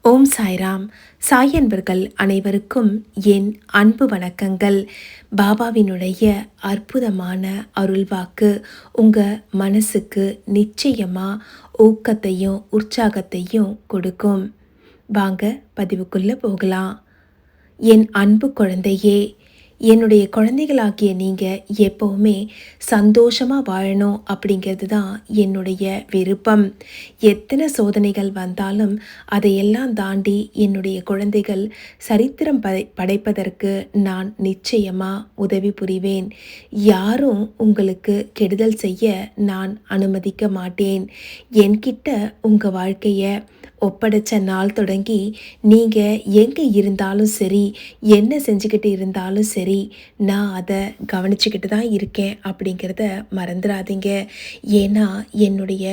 ஓம் சாய்ராம். சாய் அன்பர்கள் அனைவருக்கும் என் அன்பு வணக்கங்கள். பாபாவினுடைய அற்புதமான அருள்வாக்கு உங்கள் மனசுக்கு நிச்சயமாக ஊக்கத்தையும் உற்சாகத்தையும் கொடுக்கும். வாங்க பதிவுக்குள்ளே போகலாம். என் அன்பு குழந்தையே, என்னுடைய குழந்தைகளாகிய நீங்கள் எப்போவுமே சந்தோஷமாக வாழணும் அப்படிங்கிறது தான் என்னுடைய விருப்பம். எத்தனை சோதனைகள் வந்தாலும் அதையெல்லாம் தாண்டி என்னுடைய குழந்தைகள் சரித்திரம் படைப்பதற்கு நான் நிச்சயமாக உதவி புரிவேன். யாரும் உங்களுக்கு கெடுதல் செய்ய நான் அனுமதிக்க மாட்டேன். என்கிட்ட உங்கள் வாழ்க்கையை ஒப்படைச்ச நாள் தொடங்கி நீங்கள் எங்கே இருந்தாலும் சரி, என்ன செஞ்சுக்கிட்டு இருந்தாலும் சரி, நான் அதை கவனிச்சுக்கிட்டு தான் இருக்கேன் அப்படிங்கிறத மறந்துடாதீங்க. ஏன்னா என்னுடைய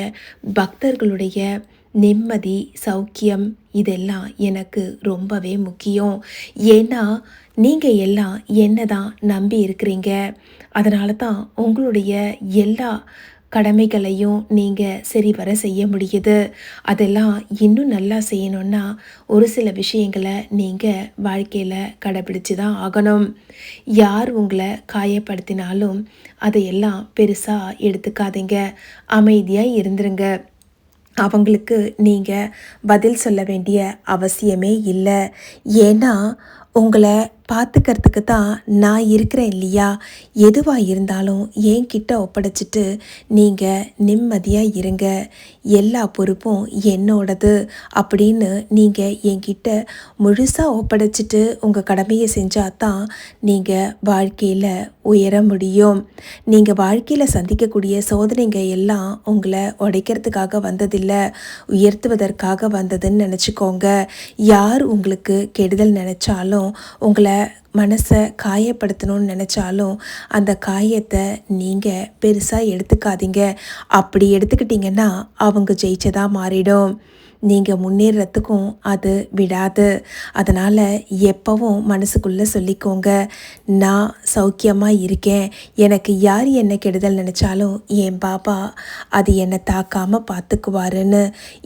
பக்தர்களுடைய நிம்மதி, சௌக்கியம் இதெல்லாம் எனக்கு ரொம்பவே முக்கியம். ஏன்னா நீங்கள் எல்லாம் என்ன தான் நம்பி இருக்கிறீங்க. அதனால தான் உங்களுடைய எல்லா கடமைகளையும் நீங்கள் சரிவர செய்ய முடியுது. அதெல்லாம் இன்னும் நல்லா செய்யணுன்னா ஒரு சில விஷயங்களை நீங்கள் வாழ்க்கையில் கடைப்பிடிச்சு தான் ஆகணும். யார் உங்களை காயப்படுத்தினாலும் அதையெல்லாம் பெருசாக எடுத்துக்காதீங்க. அமைதியாக இருந்துருங்க. அவங்களுக்கு நீங்கள் பதில் சொல்ல வேண்டிய அவசியமே இல்லை. ஏன்னா உங்களை பார்த்துக்கிறதுக்கு தான் நான் இருக்கிறேன் இல்லையா. எதுவாக இருந்தாலும் என்கிட்ட ஒப்படைச்சிட்டு நீங்கள் நிம்மதியாக இருங்க. எல்லா பொறுப்பும் என்னோடது அப்படின்னு நீங்கள் என்கிட்ட முழுசாக ஒப்படைச்சிட்டு உங்கள் கடமையை செஞ்சால் தான் நீங்கள் வாழ்க்கையில் உயர முடியும். நீங்கள் வாழ்க்கையில் சந்திக்கக்கூடிய சோதனைங்க எல்லாம் உங்களை உடைக்கிறதுக்காக வந்ததில்லை, உயர்த்துவதற்காக வந்ததுன்னு நினச்சிக்கோங்க. யார் உங்களுக்கு கெடுதல் நினச்சாலும், உங்களை மனசை காயப்படுத்தணும்னு நினச்சாலும் அந்த காயத்தை நீங்கள் பெருசாக எடுத்துக்காதீங்க. அப்படி எடுத்துக்கிட்டிங்கன்னா அவங்க ஜெயிச்சதாக மாறிடும். நீங்கள் முன்னேறத்துக்கும் அது விடாது. அதனால் எப்போவும் மனசுக்குள்ளே சொல்லிக்கோங்க, நான் சௌக்கியமாக இருக்கேன். எனக்கு யார் என்ன கெடுதல் நினச்சாலும் என் பாபா அது என்னை தாக்காமல் பார்த்துக்குவாருன்னு.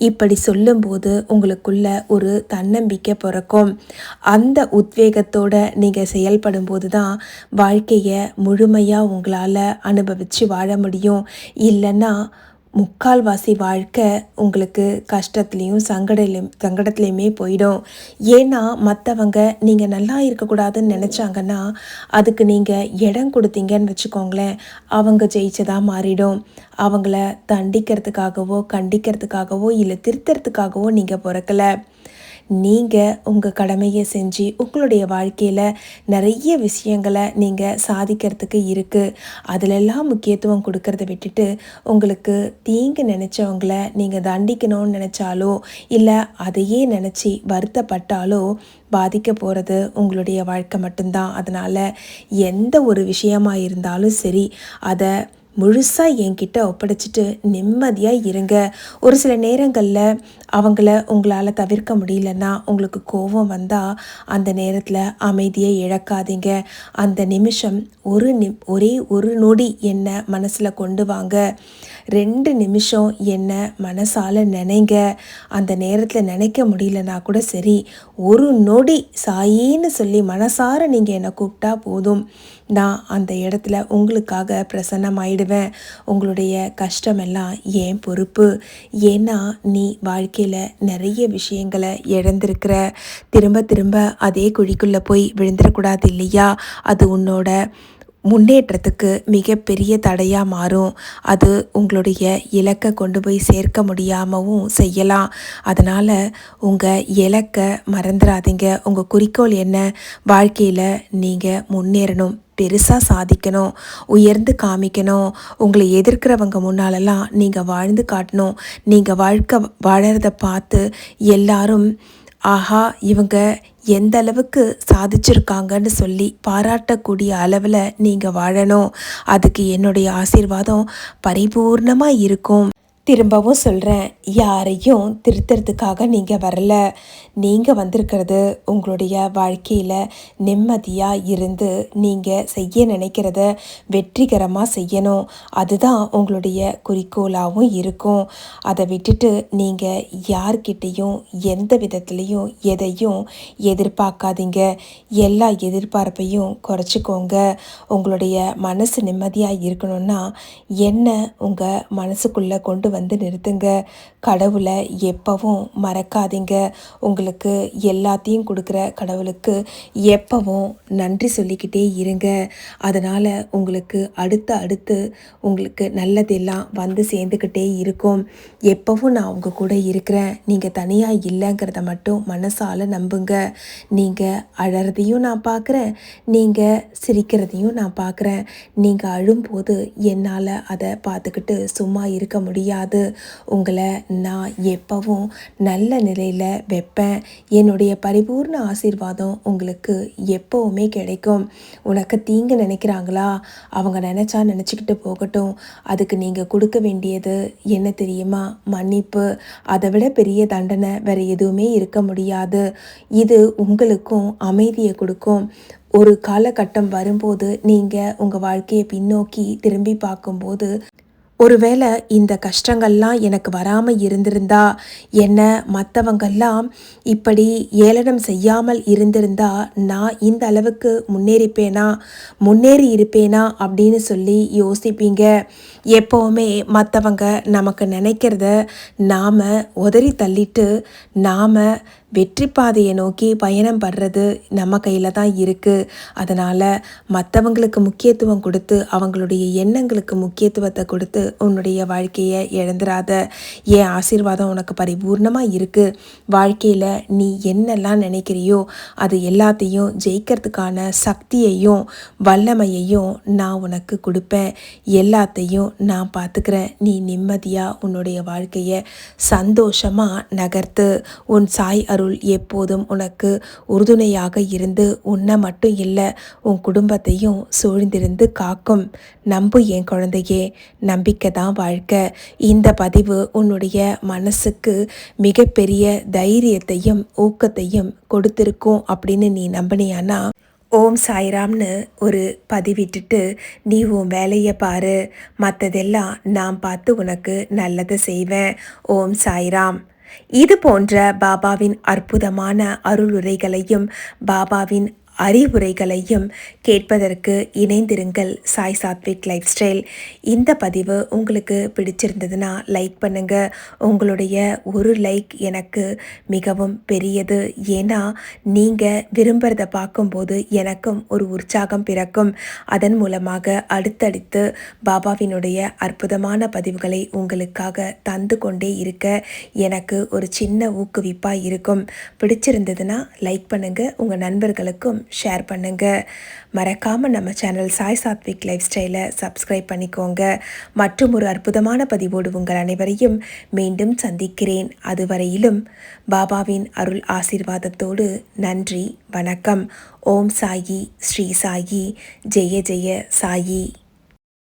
இப்படி சொல்லும்போது உங்களுக்குள்ள ஒரு தன்னம்பிக்கை பிறக்கும். அந்த உத்வேகத்தோடு நீங்கள் செயல்படும்போது தான் வாழ்க்கையை முழுமையாக உங்களால் அனுபவித்து வாழ முடியும். இல்லைன்னா முக்கால்வாசி வாழ்க்கை உங்களுக்கு கஷ்டத்துலேயும் சங்கடத்துலேயுமே போயிடும். ஏன்னா மற்றவங்க நீங்கள் நல்லா இருக்கக்கூடாதுன்னு நினச்சாங்கன்னா அதுக்கு நீங்கள் இடம் கொடுத்தீங்கன்னு வச்சுக்கோங்களேன், அவங்க ஜெயிச்சதாக மாறிடும். அவங்கள தண்டிக்கிறதுக்காகவோ கண்டிக்கிறதுக்காகவோ இல்லை திருத்துறதுக்காகவோ நீங்கள் பிறக்கலை. நீங்கள் உங்கள் கடமையை செஞ்சு உங்களுடைய வாழ்க்கையில் நிறைய விஷயங்களை நீங்கள் சாதிக்கிறதுக்கு இருக்குது. அதிலெல்லாம் முக்கியத்துவம் கொடுக்கறத விட்டுட்டு உங்களுக்கு தீங்கு நினச்சவங்கள நீங்கள் தண்டிக்கணும்னு நினச்சாலோ இல்லை அதையே நினச்சி வருத்தப்பட்டாலோ பாதிக்க போகிறது உங்களுடைய வாழ்க்கை மட்டும்தான். அதனால் எந்த ஒரு விஷயமாக இருந்தாலும் சரி, அதை முழுசாக என்கிட்ட ஒப்படைச்சிட்டு நிம்மதியாக இருங்க. ஒரு சில நேரங்களில் அவங்கள உங்களால் தவிர்க்க முடியலன்னா உங்களுக்கு கோபம் வந்தால் அந்த நேரத்தில் அமைதியை இழக்காதீங்க. அந்த நிமிஷம் ஒரே ஒரு நொடி என்னை மனசில் கொண்டு வாங்க. 2 நிமிஷம் என்னை மனசால் நினைங்க. அந்த நேரத்தில் நினைக்க முடியலன்னா கூட சரி, ஒரு நொடி சாயின்னு சொல்லி மனசார நீங்கள் என்னை கூப்பிட்டா போதும். நான் அந்த இடத்துல உங்களுக்காக பிரசன்னமாயிடுவேன். உங்களுடைய கஷ்டமெல்லாம் ஏன் பொறுப்பு. ஏன்னா நீ வாழ்க்கையில் நிறைய விஷயங்களை இழந்திருக்கிற. திரும்ப திரும்ப அதே குழிக்குள்ளே போய் விழுந்துடக்கூடாது இல்லையா. அது உன்னோட முன்னேற்றத்துக்கு மிகப்பெரிய தடையாக மாறும். அது உங்களுடைய இலக்கை கொண்டு போய் சேர்க்க முடியாமவும் செய்யலாம். அதனால் உங்கள் இலக்கை மறந்துடாதீங்க. உங்கள் குறிக்கோள் என்ன? வாழ்க்கையில் நீங்கள் முன்னேறணும், பெருசாக சாதிக்கணும், உயர்ந்து காமிக்கணும். உங்களை எதிர்க்கிறவங்க முன்னாலெல்லாம் நீங்கள் வாழ்ந்து காட்டணும். நீங்கள் வாழ்க்கை வாழறத பார்த்து எல்லாரும் ஆஹா இவங்க எந்த அளவுக்கு சாதிச்சிருக்காங்கன்னு சொல்லி பாராட்டக்கூடிய அளவில் நீங்கள் வாழணும். அதுக்கு என்னுடைய ஆசீர்வாதம் பரிபூர்ணமாக இருக்கும். திரும்பவும் சொல்கிறேன், யாரையும் திருத்துறதுக்காக நீங்கள் வரல. நீங்கள் வந்திருக்கிறது உங்களுடைய வாழ்க்கையில் நிம்மதியாக இருந்து நீங்கள் செய்ய நினைக்கிறத வெற்றிகரமாக செய்யணும். அதுதான் உங்களுடைய குறிக்கோளாகவும் இருக்கும். அதை விட்டுட்டு நீங்கள் யார்கிட்டையும் எந்த விதத்துலேயும் எதையும் எதிர்பார்க்காதீங்க. எல்லா எதிர்பார்ப்பையும் குறைச்சிக்கோங்க. உங்களுடைய மனசு நிம்மதியாக இருக்கணும்னா என்ன உங்கள் மனசுக்குள்ளே கொண்டு வந்து நிறுத்துங்க. கடவுளை எப்பவும் மறக்காதீங்க. உங்களுக்கு எல்லாத்தையும் கொடுக்குற கடவுளுக்கு எப்பவும் நன்றி சொல்லிக்கிட்டே இருங்க. அதனால் உங்களுக்கு அடுத்து உங்களுக்கு நல்லதெல்லாம் வந்து சேர்ந்துக்கிட்டே இருக்கும். எப்பவும் நான் உங்கள் கூட இருக்கிறேன், நீங்கள் தனியாக இல்லைங்கிறத மட்டும் மனசால் நம்புங்க. நீங்கள் அழறதையும் நான் பார்க்குறேன், நீங்கள் சிரிக்கிறதையும் நான் பார்க்குறேன். நீங்கள் அழும்போது என்னால் அதை பார்த்துக்கிட்டு சும்மா இருக்க முடியாது. உங்களை நான் எப்பவும் நல்ல நிலையில் வைப்பேன். என்னுடைய பரிபூர்ண ஆசீர்வாதம் உங்களுக்கு எப்போவுமே கிடைக்கும். உனக்கு தீங்கு நினைக்கிறாங்களா, அவங்க நினச்சிக்கிட்டு போகட்டும். அதுக்கு நீங்கள் கொடுக்க வேண்டியது என்ன தெரியுமா? மன்னிப்பு. அதை விட பெரிய தண்டனை வேறு எதுவுமே இருக்க முடியாது. இது உங்களுக்கும் அமைதியை கொடுக்கும். ஒரு காலகட்டம் வரும்போது நீங்கள் உங்கள் வாழ்க்கையை பின்னோக்கி திரும்பி பார்க்கும்போது, ஒருவேளை இந்த கஷ்டங்கள்லாம் எனக்கு வராமல் இருந்திருந்தா, என்ன மற்றவங்கெல்லாம் இப்படி ஏளனம் செய்யாமல் இருந்திருந்தா, நான் இந்த அளவுக்கு முன்னேறி இருப்பேனா அப்படின்னு சொல்லி யோசிப்பீங்க. எப்போவுமே மற்றவங்க நமக்கு நினைக்கிறத நாம் உதறி தள்ளிட்டு நாம் வெற்றி பாதையை நோக்கி பயணம் படுறது நம்ம கையில் தான் இருக்குது. அதனால் மற்றவங்களுக்கு முக்கியத்துவம் கொடுத்து அவங்களுடைய எண்ணங்களுக்கு முக்கியத்துவத்தை கொடுத்து உன்னுடைய வாழ்க்கையை இழந்துடாத. என் ஆசீர்வாதம் உனக்கு பரிபூர்ணமாக இருக்குது. வாழ்க்கையில் நீ என்னெல்லாம் நினைக்கிறியோ அது எல்லாத்தையும் ஜெயிக்கிறதுக்கான சக்தியையும் வல்லமையையும் நான் உனக்கு கொடுப்பேன். எல்லாத்தையும் நான் பார்த்துக்கிறேன். நீ நிம்மதியாக உன்னுடைய வாழ்க்கையை சந்தோஷமாக நகர்த்து. உன் சாய் அருள் எப்போதும் உனக்கு உறுதுணையாக இருந்து உன்னை மட்டும் இல்லை, உன் குடும்பத்தையும் சூழ்ந்திருந்து காக்கும். நம்பு என் குழந்தையே, நம்பிக்கை தான் வாழ்க்கை. இந்த பதிவு உன்னுடைய மனசுக்கு மிகப்பெரிய தைரியத்தையும் ஊக்கத்தையும் கொடுத்திருக்கும் அப்படின்னு நீ நம்பினியானா, ஓம் சாய்ராம்னு ஒரு பதிவிட்டுட்டு நீ உன் வேலையை பாரு. மற்றதெல்லாம் நான் பார்த்து உனக்கு நல்லதை செய்வேன். ஓம் சாய்ராம். இது போன்ற பாபாவின் அற்புதமான அருளுரைகளையும் பாபாவின் அறிவுரைகளையும் கேட்பதற்கு இணைந்திருங்கள் சாய் சாத்விக் லைஃப் ஸ்டைல். இந்த பதிவு உங்களுக்கு பிடிச்சிருந்ததுன்னா லைக் பண்ணுங்கள். உங்களுடைய ஒரு லைக் எனக்கு மிகவும் பெரியது. ஏன்னா நீங்கள் விரும்புகிறத பார்க்கும்போது எனக்கும் ஒரு உற்சாகம் பிறக்கும். அதன் மூலமாக அடுத்தடுத்து பாபாவினுடைய அற்புதமான பதிவுகளை உங்களுக்காக தந்து கொண்டே இருக்க எனக்கு ஒரு சின்ன ஊக்குவிப்பாக இருக்கும். பிடிச்சிருந்ததுன்னா லைக் பண்ணுங்கள். உங்கள் நண்பர்களுக்கும் ஷேர் பண்ணுங்கள். மறக்காமல் நம்ம சேனல் சாய் சாத்விக் லைஃப் ஸ்டைலை சப்ஸ்கிரைப் பண்ணிக்கோங்க. மற்றும் ஒரு அற்புதமான பதிவோடு உங்கள் அனைவரையும் மீண்டும் சந்திக்கிறேன். அதுவரையிலும் பாபாவின் அருள் ஆசீர்வாதத்தோடு நன்றி, வணக்கம். ஓம் சாயி, ஸ்ரீ சாயி, ஜெய ஜெய சாயி.